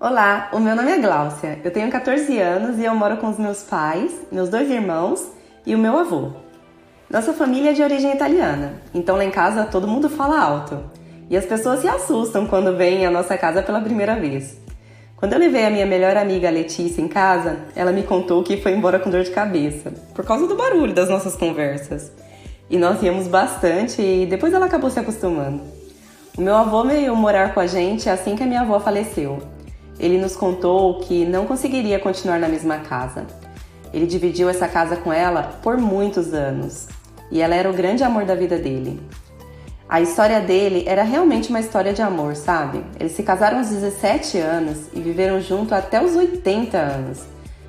Olá, o meu nome é Gláucia, eu tenho 14 anos e eu moro com os meus pais, meus 2 irmãos e o meu avô. Nossa família é de origem italiana, então lá em casa todo mundo fala alto. E as pessoas se assustam quando veem a nossa casa pela primeira vez. Quando eu levei a minha melhor amiga Letícia em casa, ela me contou que foi embora com dor de cabeça, por causa do barulho das nossas conversas. E nós ríamos bastante e depois ela acabou se acostumando. O meu avô veio morar com a gente assim que a minha avó faleceu. Ele nos contou que não conseguiria continuar na mesma casa. Ele dividiu essa casa com ela por muitos anos e ela era o grande amor da vida dele. A história dele era realmente uma história de amor, sabe? Eles se casaram aos 17 anos e viveram junto até os 80 anos,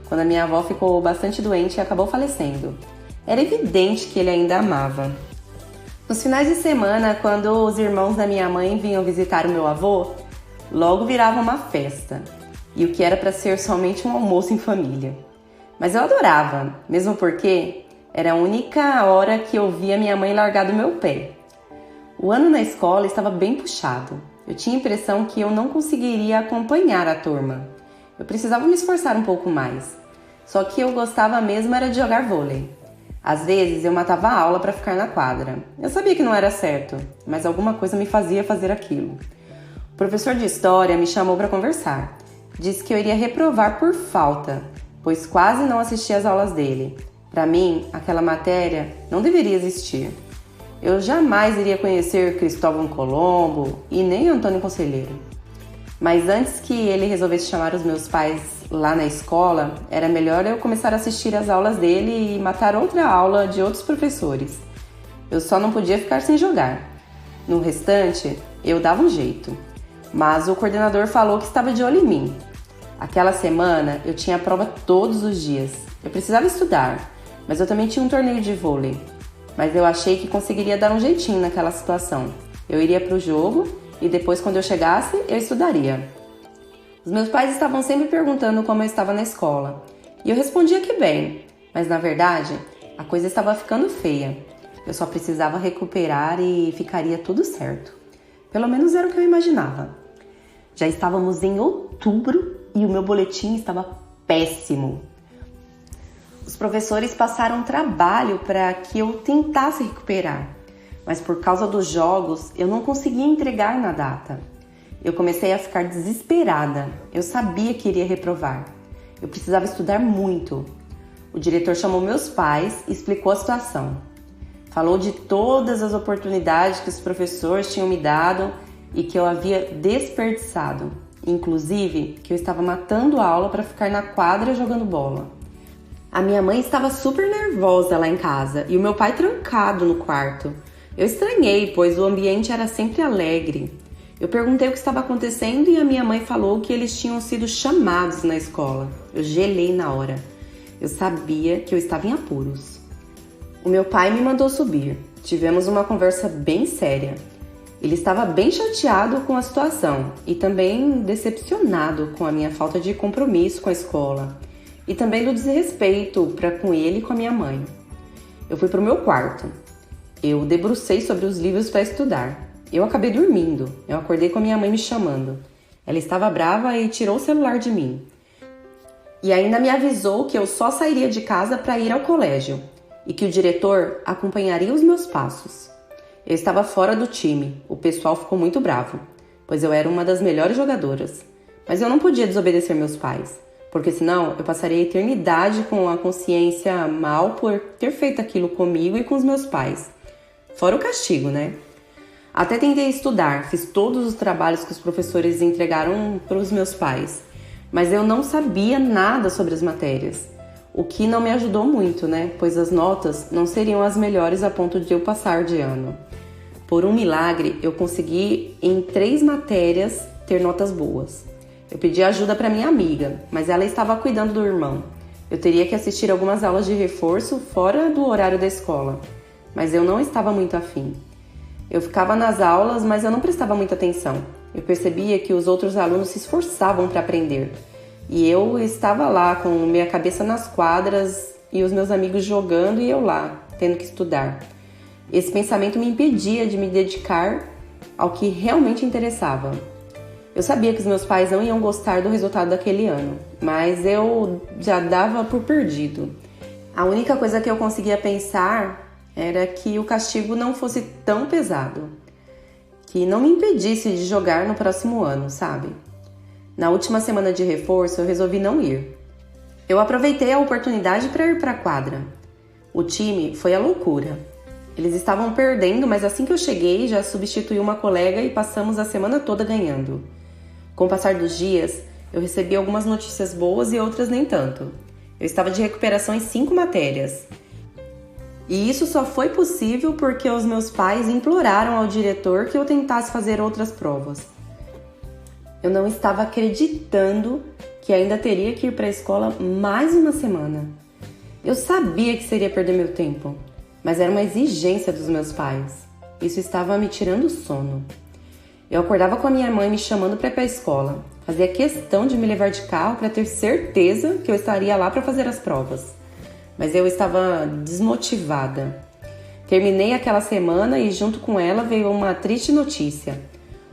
quando a minha avó ficou bastante doente e acabou falecendo. Era evidente que ele ainda amava. Nos finais de semana, quando os irmãos da minha mãe vinham visitar o meu avô, logo virava uma festa, e o que era para ser somente um almoço em família. Mas eu adorava, mesmo porque era a única hora que eu via minha mãe largar do meu pé. O ano na escola estava bem puxado. Eu tinha a impressão que eu não conseguiria acompanhar a turma. Eu precisava me esforçar um pouco mais. Só que eu gostava mesmo era de jogar vôlei. Às vezes eu matava a aula para ficar na quadra. Eu sabia que não era certo, mas alguma coisa me fazia fazer aquilo. O professor de história me chamou para conversar. Disse que eu iria reprovar por falta, pois quase não assisti às aulas dele. Para mim, aquela matéria não deveria existir. Eu jamais iria conhecer Cristóvão Colombo e nem Antônio Conselheiro. Mas antes que ele resolvesse chamar os meus pais lá na escola, era melhor eu começar a assistir às aulas dele e matar outra aula de outros professores. Eu só não podia ficar sem jogar. No restante, eu dava um jeito. Mas o coordenador falou que estava de olho em mim. Aquela semana eu tinha prova todos os dias. Eu precisava estudar, mas eu também tinha um torneio de vôlei. Mas eu achei que conseguiria dar um jeitinho naquela situação. Eu iria para o jogo e depois, quando eu chegasse, eu estudaria. Os meus pais estavam sempre perguntando como eu estava na escola. E eu respondia que bem, mas na verdade, a coisa estava ficando feia. Eu só precisava recuperar e ficaria tudo certo. Pelo menos era o que eu imaginava. Já estávamos em outubro e o meu boletim estava péssimo. Os professores passaram trabalho para que eu tentasse recuperar, mas por causa dos jogos eu não conseguia entregar na data. Eu comecei a ficar desesperada, eu sabia que iria reprovar. Eu precisava estudar muito. O diretor chamou meus pais e explicou a situação. Falou de todas as oportunidades que os professores tinham me dado e que eu havia desperdiçado. Inclusive, que eu estava matando a aula para ficar na quadra jogando bola. A minha mãe estava super nervosa lá em casa e o meu pai trancado no quarto. Eu estranhei, pois o ambiente era sempre alegre. Eu perguntei o que estava acontecendo e a minha mãe falou que eles tinham sido chamados na escola. Eu gelei na hora. Eu sabia que eu estava em apuros. O meu pai me mandou subir. Tivemos uma conversa bem séria. Ele estava bem chateado com a situação e também decepcionado com a minha falta de compromisso com a escola e também do desrespeito para com ele e com a minha mãe. Eu fui para o meu quarto. Eu debrucei sobre os livros para estudar. Eu acabei dormindo. Eu acordei com a minha mãe me chamando. Ela estava brava e tirou o celular de mim. E ainda me avisou que eu só sairia de casa para ir ao colégio e que o diretor acompanharia os meus passos. Eu estava fora do time. O pessoal ficou muito bravo, pois eu era uma das melhores jogadoras. Mas eu não podia desobedecer meus pais, porque senão eu passaria a eternidade com a consciência mal por ter feito aquilo comigo e com os meus pais. Fora o castigo, né? Até tentei estudar, fiz todos os trabalhos que os professores entregaram para os meus pais, mas eu não sabia nada sobre as matérias, o que não me ajudou muito, né? Pois as notas não seriam as melhores a ponto de eu passar de ano. Por um milagre, eu consegui em 3 matérias ter notas boas. Eu pedi ajuda para minha amiga, mas ela estava cuidando do irmão. Eu teria que assistir algumas aulas de reforço fora do horário da escola, mas eu não estava muito afim. Eu ficava nas aulas, mas eu não prestava muita atenção. Eu percebia que os outros alunos se esforçavam para aprender. E eu estava lá com minha cabeça nas quadras e os meus amigos jogando e eu lá, tendo que estudar. Esse pensamento me impedia de me dedicar ao que realmente interessava. Eu sabia que os meus pais não iam gostar do resultado daquele ano, mas eu já dava por perdido. A única coisa que eu conseguia pensar era que o castigo não fosse tão pesado, que não me impedisse de jogar no próximo ano, sabe? Na última semana de reforço, eu resolvi não ir. Eu aproveitei a oportunidade para ir para a quadra. O time foi a loucura. Eles estavam perdendo, mas assim que eu cheguei, já substituí uma colega e passamos a semana toda ganhando. Com o passar dos dias, eu recebi algumas notícias boas e outras nem tanto. Eu estava de recuperação em 5 matérias. E isso só foi possível porque os meus pais imploraram ao diretor que eu tentasse fazer outras provas. Eu não estava acreditando que ainda teria que ir para a escola mais uma semana. Eu sabia que seria perder meu tempo, mas era uma exigência dos meus pais. Isso estava me tirando o sono. Eu acordava com a minha mãe me chamando para ir para a escola. Fazia questão de me levar de carro para ter certeza que eu estaria lá para fazer as provas. Mas eu estava desmotivada. Terminei aquela semana e junto com ela veio uma triste notícia.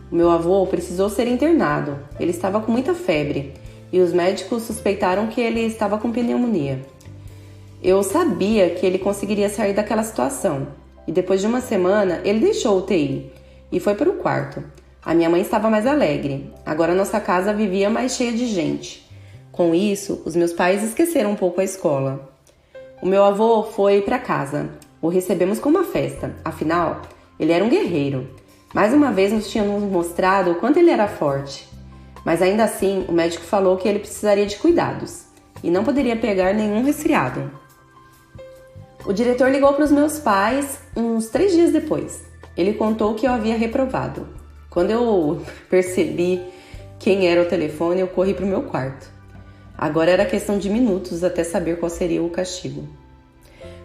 O meu avô precisou ser internado. Ele estava com muita febre e os médicos suspeitaram que ele estava com pneumonia. Eu sabia que ele conseguiria sair daquela situação. E depois de uma semana, ele deixou o UTI e foi para o quarto. A minha mãe estava mais alegre. Agora nossa casa vivia mais cheia de gente. Com isso, os meus pais esqueceram um pouco a escola. O meu avô foi para casa. O recebemos com uma festa. Afinal, ele era um guerreiro. Mais uma vez nos tinha nos mostrado o quanto ele era forte. Mas ainda assim, o médico falou que ele precisaria de cuidados e não poderia pegar nenhum resfriado. O diretor ligou para os meus pais uns 3 dias depois. Ele contou que eu havia reprovado. Quando eu percebi quem era o telefone, eu corri para o meu quarto. Agora era questão de minutos até saber qual seria o castigo.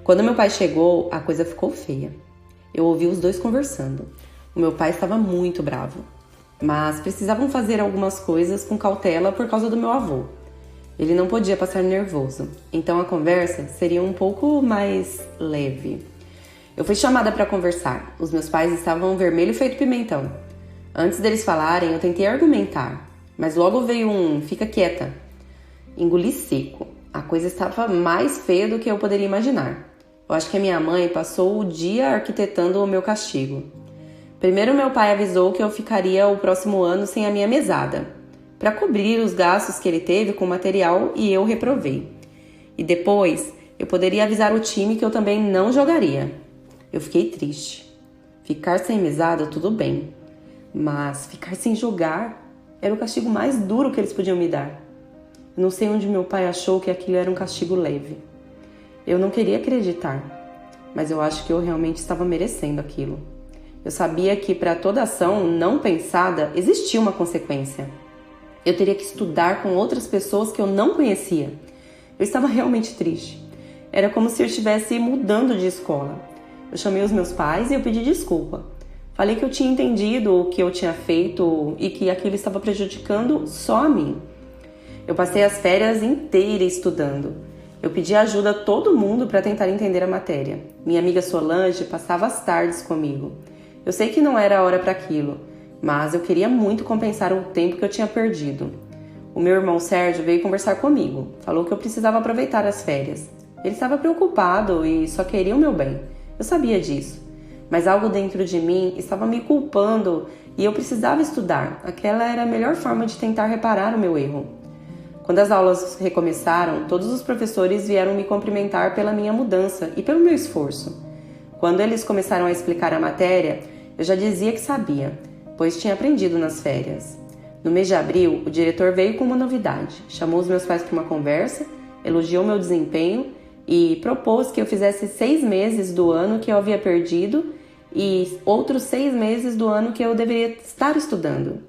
Quando meu pai chegou, a coisa ficou feia. Eu ouvi os dois conversando. O meu pai estava muito bravo, mas precisavam fazer algumas coisas com cautela por causa do meu avô. Ele não podia passar nervoso, então a conversa seria um pouco mais leve. Eu fui chamada para conversar. Os meus pais estavam vermelho feito pimentão. Antes deles falarem, eu tentei argumentar, mas logo veio um "fica quieta". Engoli seco. A coisa estava mais feia do que eu poderia imaginar. Eu acho que a minha mãe passou o dia arquitetando o meu castigo. Primeiro, meu pai avisou que eu ficaria o próximo ano sem a minha mesada, para cobrir os gastos que ele teve com material e eu reprovei. E depois, eu poderia avisar o time que eu também não jogaria. Eu fiquei triste. Ficar sem mesada, tudo bem. Mas ficar sem jogar era o castigo mais duro que eles podiam me dar. Eu não sei onde meu pai achou que aquilo era um castigo leve. Eu não queria acreditar, mas eu acho que eu realmente estava merecendo aquilo. Eu sabia que para toda ação não pensada existia uma consequência. Eu teria que estudar com outras pessoas que eu não conhecia. Eu estava realmente triste. Era como se eu estivesse mudando de escola. Eu chamei os meus pais e eu pedi desculpa. Falei que eu tinha entendido o que eu tinha feito e que aquilo estava prejudicando só a mim. Eu passei as férias inteiras estudando. Eu pedi ajuda a todo mundo para tentar entender a matéria. Minha amiga Solange passava as tardes comigo. Eu sei que não era a hora para aquilo, mas eu queria muito compensar o tempo que eu tinha perdido. O meu irmão Sérgio veio conversar comigo. Falou que eu precisava aproveitar as férias. Ele estava preocupado e só queria o meu bem. Eu sabia disso. Mas algo dentro de mim estava me culpando e eu precisava estudar. Aquela era a melhor forma de tentar reparar o meu erro. Quando as aulas recomeçaram, todos os professores vieram me cumprimentar pela minha mudança e pelo meu esforço. Quando eles começaram a explicar a matéria, eu já dizia que sabia, pois tinha aprendido nas férias. No mês de abril, o diretor veio com uma novidade. Chamou os meus pais para uma conversa, elogiou meu desempenho e propôs que eu fizesse 6 meses do ano que eu havia perdido e outros 6 meses do ano que eu deveria estar estudando.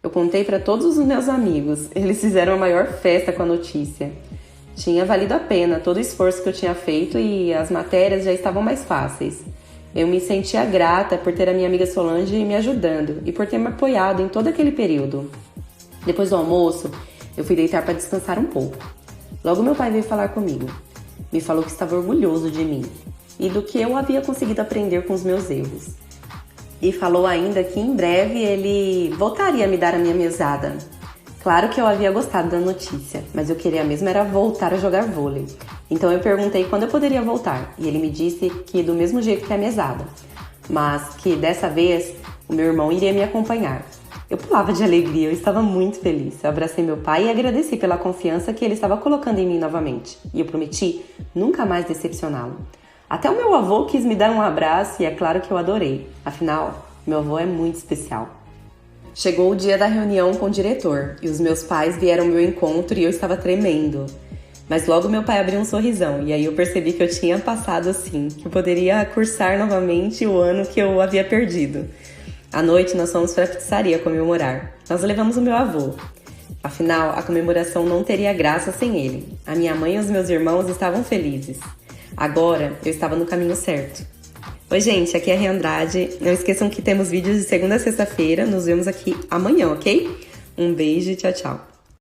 Eu contei para todos os meus amigos. Eles fizeram a maior festa com a notícia. Tinha valido a pena todo o esforço que eu tinha feito e as matérias já estavam mais fáceis. Eu me sentia grata por ter a minha amiga Solange me ajudando e por ter me apoiado em todo aquele período. Depois do almoço, eu fui deitar para descansar um pouco. Logo meu pai veio falar comigo. Me falou que estava orgulhoso de mim e do que eu havia conseguido aprender com os meus erros. e falou ainda que em breve ele voltaria a me dar a minha mesada. Claro que eu havia gostado da notícia, mas eu queria mesmo era voltar a jogar vôlei. Então eu perguntei quando eu poderia voltar, e ele me disse que do mesmo jeito que a mesada, mas que dessa vez o meu irmão iria me acompanhar. Eu pulava de alegria, eu estava muito feliz. Eu abracei meu pai e agradeci pela confiança que ele estava colocando em mim novamente. E eu prometi nunca mais decepcioná-lo. Até o meu avô quis me dar um abraço e é claro que eu adorei. Afinal, meu avô é muito especial. Chegou o dia da reunião com o diretor e os meus pais vieram ao meu encontro e eu estava tremendo. Mas logo meu pai abriu um sorrisão e aí eu percebi que eu tinha passado assim, que eu poderia cursar novamente o ano que eu havia perdido. À noite nós fomos para a pizzaria comemorar. Nós levamos o meu avô. Afinal, a comemoração não teria graça sem ele. A minha mãe e os meus irmãos estavam felizes. Agora eu estava no caminho certo. Oi gente, aqui é a Rê Andrade. Não esqueçam que temos vídeos de segunda a sexta-feira. Nos vemos aqui amanhã, ok? Um beijo e tchau, tchau.